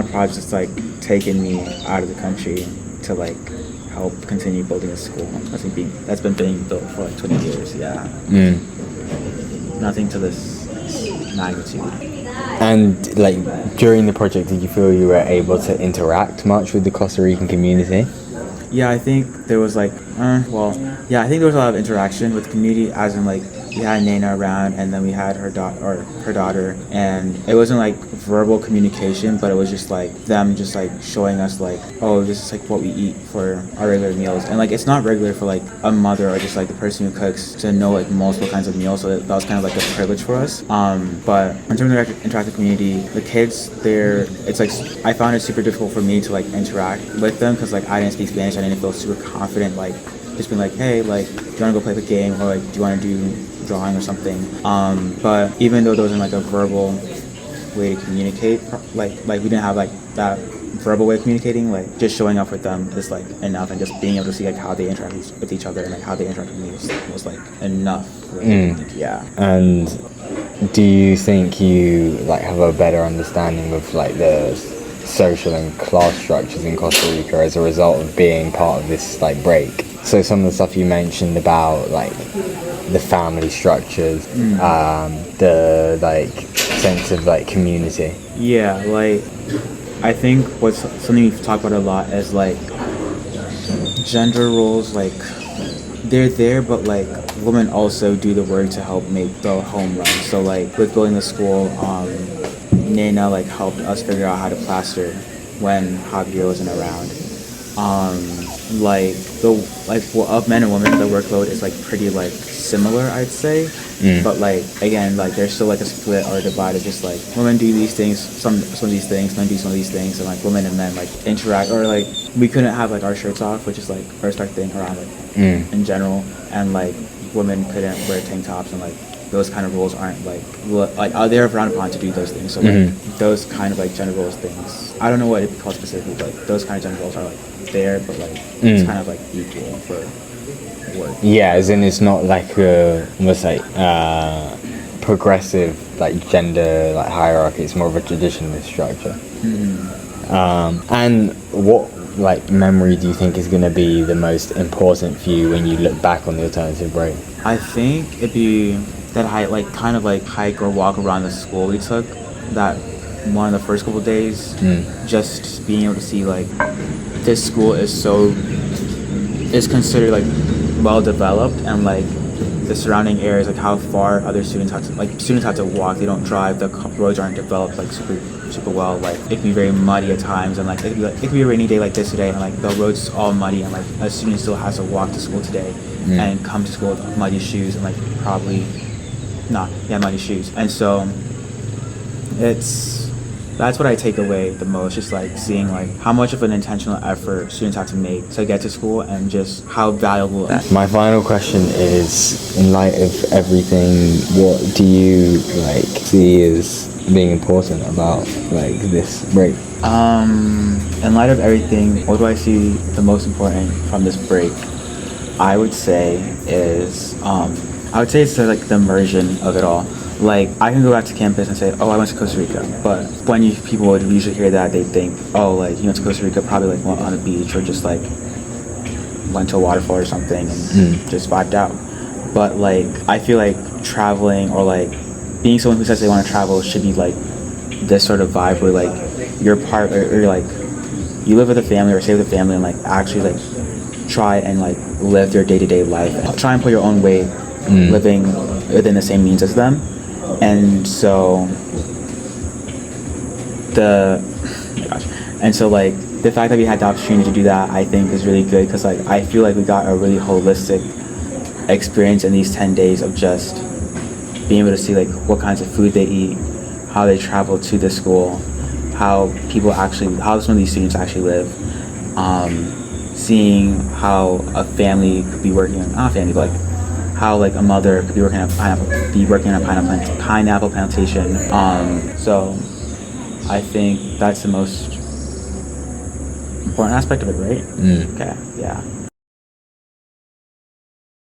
of projects that's like taken me out of the country to like help continue building a school. That's been being built for like 20 years. Yeah. Nothing to this magnitude. And like during the project, did you feel you were able to interact much with the Costa Rican community? Yeah, I think there was like, I think there was a lot of interaction with the community, as in like we had Nana around, and then we had her daughter, and it wasn't like verbal communication, but it was just like them just like showing us like, oh, this is like what we eat for our regular meals, and like it's not regular for like a mother or just like the person who cooks to know like multiple kinds of meals, so that was kind of like a privilege for us. But in terms of interactive community, the kids there, it's like I found it super difficult for me to like interact with them because like I didn't speak Spanish, I didn't feel super confident like just being like, hey, like, do you want to go play the game, or like, do you want to do drawing or something? But even though there wasn't like a verbal way to communicate, like we didn't have like that verbal way of communicating, like just showing up with them is like enough, and just being able to see like how they interact with each other and like how they interact with me was like enough. Yeah. And do you think you like have a better understanding of like the social and class structures in Costa Rica as a result of being part of this like break? So some of the stuff you mentioned about like the family structures, the like sense of like community. Yeah, like I think what's something we've talked about a lot is like gender roles, like they're there, but like women also do the work to help make the home run. So like with building the school, Nana like helped us figure out how to plaster when Javier wasn't around. Of men and women, the workload is like pretty like similar, I'd say. But like again, like there's still like a split or a divide of just like women do these things, some of these things, men do some of these things, and like women and men like interact, or like we couldn't have like our shirts off, which is like first our thing around like in general, and like women couldn't wear tank tops, and like those kind of rules aren't like they're frowned upon to do those things. So like those kind of like gender roles things, I don't know what it'd be called specifically, but like, those kind of gender roles are like there, but like it's kind of like equal for work. Yeah, as in it's not like almost like progressive like gender like hierarchy. It's more of a traditionalist structure. And what like memory do you think is going to be the most important for you when you look back on the alternative break? I think it'd be that hike or walk around the school we took, that one of the first couple of days, just being able to see like this school is considered like well developed, and like the surrounding areas, like how far other students have to walk. They don't drive, the roads aren't developed like super well, like it can be very muddy at times, and like it could be a rainy day like this today, and like the road's all muddy, and like a student still has to walk to school today and come to school with muddy shoes, and like muddy shoes. And so that's what I take away the most, just like seeing like how much of an intentional effort students have to make to get to school, and just how valuable that. My final question is, in light of everything, what do you like see as being important about like this break? In light of everything, what do I see the most important from this break? I would say it's like the immersion of it all. Like, I can go back to campus and say, oh, I went to Costa Rica. But when people would usually hear that, they think, oh, like, you went to Costa Rica, probably like went on a beach, or just like went to a waterfall or something and just vibed out. But like, I feel like traveling, or like being someone who says they want to travel, should be like this sort of vibe where like you're part, or you're like, you live with a family or stay with a family, and like actually like try and like live their day-to-day life, and try and pull your own weight living within the same means as them. And so like the fact that we had the opportunity to do that, I think is really good, because like I feel like we got a really holistic experience in these 10 days of just being able to see like what kinds of food they eat, how they travel to the school, how some of these students actually live, seeing how a family could be working on, not a family, but like how like a mother could be working on a pineapple plantation. So I think that's the most important aspect of it, right? Okay, yeah.